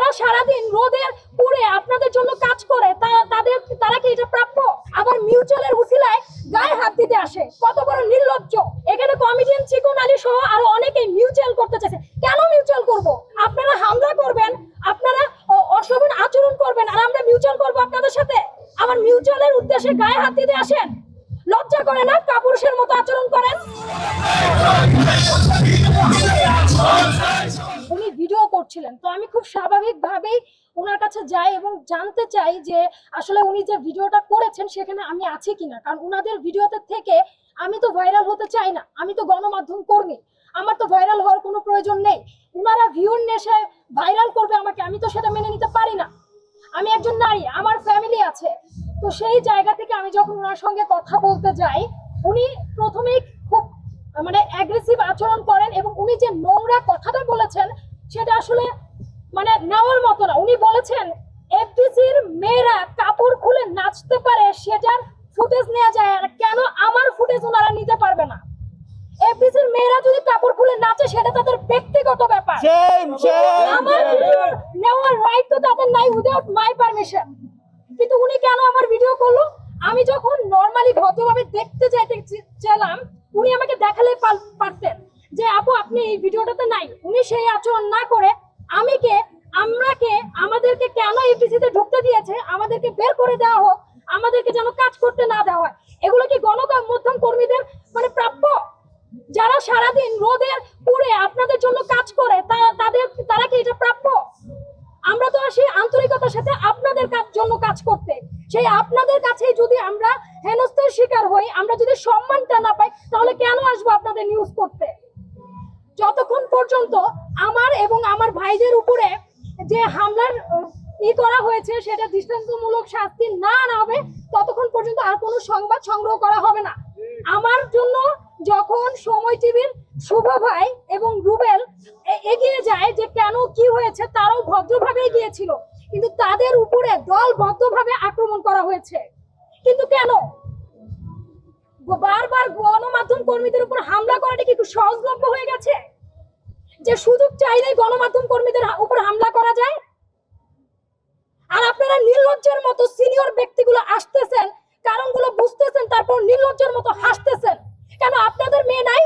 যারা সারাদিন রোদের পুড়ে আপনাদের জন্য কাজ করে তারা কি এটা প্রাপ্য? আবার মিউচুয়ালের উসিলায় গায়ে হাত দিতে আসে, কত বড় নির্লজ্জ! এখানে কমিডিয়ান চিকন আলী সহ আরো অনেকেই মিউচুয়াল করতে চাইছে। কেন মিউচুয়াল করব? আপনারা হামলা করবেন, আপনারা অশোভন আচরণ করবেন, আর আমরা মিউচুয়াল করব আপনাদের সাথে? আবার মিউচুয়ালের উদ্দেশ্যে গায়ে হাত দিতে আসেন? লজ্জা করে না? কাপুরুষের মতো আচরণ করেন। উনি ভিডিও করছিলেন, তো আমি খুব স্বাভাবিকভাবেই ওনার কাছে যাই এবং জানতে চাই যে আসলে উনি যে ভিডিওটা করেছেন সেখানে আমি আছি কিনা। কারণ ওনাদের ভিডিওতে থেকে আমি তো ভাইরাল হতে চাই না, আমি তো গণমাধ্যম কর্মী, আমার তো ভাইরাল হওয়ার কোনো প্রয়োজন নেই। ওনারা ভিউর নেশায় ভাইরাল করবে আমাকে, আমি তো সেটা মেনে নিতে পারি না। আমি একজন নারী, আমার ফ্যামিলি আছে। তো সেই জায়গা থেকে আমি যখন ওনার সঙ্গে কথা বলতে যাই, উনি প্রথমেই খুব মানে অ্যাগ্রেসিভ আচরণ করেন এবং উনি যে নোংরা কথাটা বলেছেন সেটা আসলে মানে নেওয়ার মতো না। উনি বলেছেন এফডিসির মেয়েরা কাপড় খুলে নাচতে পারে, সেটার ফুটেজ নেওয়া যায়, আর কেন আমার ফুটেজ ওনারা নিতে পারবে না? এফডিসির মেয়েরা যদি কাপড় খুলে নাচে সেটা তাদের ব্যক্তিগত ব্যাপার, আমার ভিডিও নেওয়ার রাইট তো তাদের নাই উইদাউট মাই পারমিশন। কিন্তু উনি কেন আমার ভিডিও করলো? আমি যখন নরমালি ভদ্রভাবে দেখতে চাইলাম, উনি আমাকে দেখালে পারতেন যে আপু আপনি এই ভিডিওটাতে নাই। উনি সেই আচরণ না করে আমাদেরকে কেন এফডিসিতে ঢুকতে দিয়েছে, আমাদেরকে বের করে দেওয়া হোক, আমাদেরকে যেন কাজ করতে না দেওয়া হয়। এগুলো কি গণমাধ্যম কর্মীদের মানে প্রাপ্য? যারা সারাদিন রোদের পুড়ে আপনাদের জন্য কাজ করে তারা কি এটা প্রাপ্য? আমরা তো আসি আন্তরিকতার সাথে আপনাদের জন্য কাজ করতে। সেই আপনাদের কাছেই যদি আমরা হেনস্থার শিকার হই, আমরা যদি সম্মানটা না পাই, তাহলে কেন আসবো আপনাদের নিউজ করতে? যতক্ষণ পর্যন্ত আমার এবং আমার ভাইদের উপরে যে হামলার করা হয়েছে সেটা দৃষ্টান্তমূলক শাস্তি না হবে, ততক্ষণ পর্যন্ত আর কোনো সংবাদ সংগ্রহ করা হবে না। আমার জন্য যখন সময় টিভির শুভ ভাই এবং রুবেল এগিয়ে যায় যে কেন কি হয়েছে, তারাও ভদ্রভাবে এগিয়েছিল, কিন্তু তাদের উপরে দলবদ্ধভাবে আক্রমণ করা হয়েছে। কিন্তু কেন বারবার গণমাধ্যম কর্মীদের উপর হামলা করাটা কি একটু সহজলভ্য হয়ে গেছে যে সুযোগ চাইলেই গণমাধ্যম কর্মীদের উপর হামলা করা যায়? আর আপনারা নির্লজ্জের মতো সিনিয়র ব্যক্তিগুলো আসতেছেন, কারণগুলো বুঝতেছেন, তারপর নির্লজ্জের মতো হাসতেছেন। কেন আপনাদের মেয়ে নাই?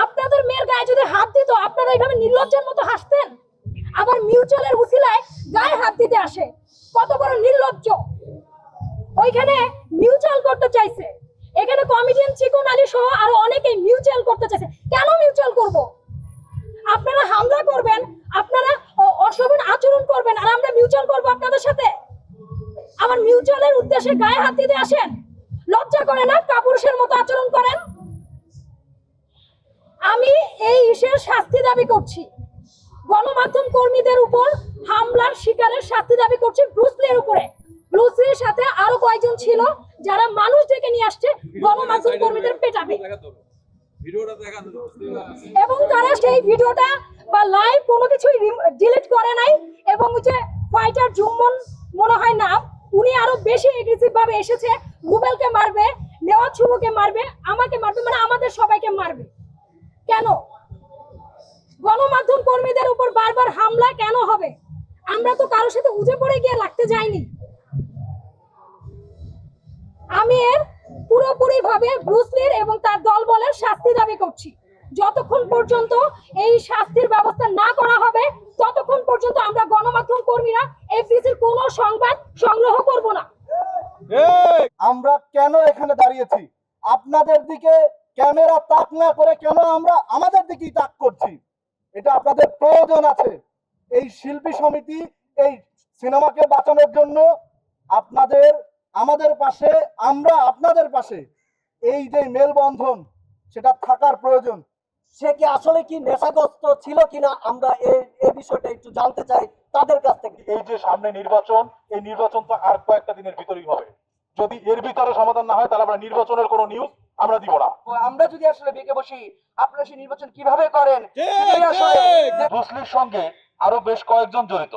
আপনাদের মেয়ের গায়ে যদি হাত দিত আপনারা এইভাবে নির্লজ্জের মতো হাসতেন? আবার মিউচুয়ালের উসিলায় গায়ে হাত দিতে আসে, কত বড় নির্লজ্জ! ওইখানে মিউচুয়াল করতে চাইছে, এখানে কমিডিয়ান চিকন আলী সহ আরো অনেকেই মিউচুয়াল করতে চাইছে। কেন মিউচুয়াল করব? আপনারা হামলা করবেন, আপনারা অশোভন আচরণ করবেন, আর আমরা মিউচুয়াল করব আপনাদের সাথে? আবার মিউচুয়ালের উদ্দেশ্যে গায়ে হাত দিতে আসেন? লজ্জা করে না? কাপুরুষের মতো আচরণ করেন। আমি এই ইস্যুর শাস্তি দাবি করছি, গণমাধ্যম কর্মীদের উপর হামলার শিকারের শাস্তি দাবি করছি। ব্রুসলির উপরে, ব্রুসলির সাথে আরো কয়েকজন ছিল যারা মানুষ ডেকে নিয়ে আসছে গণমাধ্যম কর্মীদের পেটাবে, এবং তারা সেই ভিডিওটা বা লাইভ কোনো কিছুই ডিলিট করে নাই। এবং যে ফাইটার জুম্মন মনে হয় নাম, উনি আরো বেশি এগ্রেসিভ ভাবে এসেছে, রুবেলকে মারবে, নেওয়াজ শুভকে মারবে, আমাকে মারবে, মানে আমাদের সবাইকে মারবে। কেন গণমাধ্যম কর্মীদের উপর বারবার হামলা কেন হবে? আমরা তো কারোর সাথে উজে পড়ে গিয়ে লাগতে যাইনি। আমি এর পুরোপুরি ভাবে ব্রুসলির এবং তার দলবলের শাস্তি দাবি করছি। যতক্ষণ পর্যন্ত এই শাস্তির ব্যবস্থা না করা হবে, ততক্ষণ পর্যন্ত আমরা গণমাধ্যম কর্মীরা এফডিসির কোনো সংবাদ সংগ্রহ করব না। আমরা কেন এখানে দাঁড়িয়েছি? আপনাদের দিকে ক্যামেরা তাক না করে কেন আমরা আমাদের দিকেই তাক করছি? এটা আপনাদের প্রয়োজন আছে। এই শিল্পী সমিতি এই সিনেমাকে বাঁচানোর জন্য আমাদের পাশে, আমরা আপনাদের পাশে। এই যে মেলবন্ধন, সেটা থাকার প্রয়োজন। সে কি আসলে কি নেশাগ্রস্ত ছিল কিনা আমরা এই বিষয়টা একটু জানতে চাই তাদের কাছ থেকে। এই যে সামনে নির্বাচন, এই নির্বাচন তো আর কয়েকটা দিনের ভিতরেই হবে। যদি এর ভিতরে সমাধান না হয় তাহলে আমরা নির্বাচনের কোনো নিউজ আমরা দিব না। আমরা যদি আসলে বেঁকে বসি, আপনারা সেই নির্বাচন কিভাবে করেন? ব্রুসলির সঙ্গে আরো বেশ কয়েকজন জড়িত।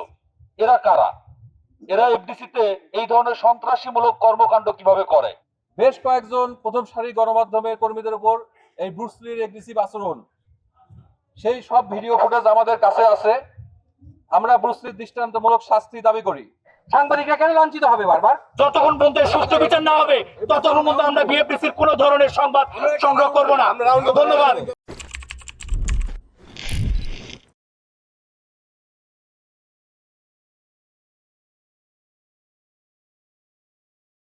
এরা কারা? এরা এফডিসিতে এই ধরনের সন্ত্রাসীমূলক কর্মকাণ্ড কিভাবে করে? বেশ কয়েকজন প্রথম সারির গণমাধ্যমের কর্মীদের উপর এই ব্রুসলির এগ্রেসিভ আচরণ, সেই সব ভিডিও ফুটেজ আমাদের কাছে আছে। আমরা ব্রুসলির দৃষ্টান্তমূলক শাস্তি দাবি করি। সাংবাদিকরা কেন লাঞ্ছিত হবে বারবার? যতক্ষণ পর্যন্ত সুষ্ঠু বিচার না হবে ততক্ষণ পর্যন্ত আমরা বিএফডিসির কোনো ধরনের সংবাদ সংগ্রহ করব না। ধন্যবাদ।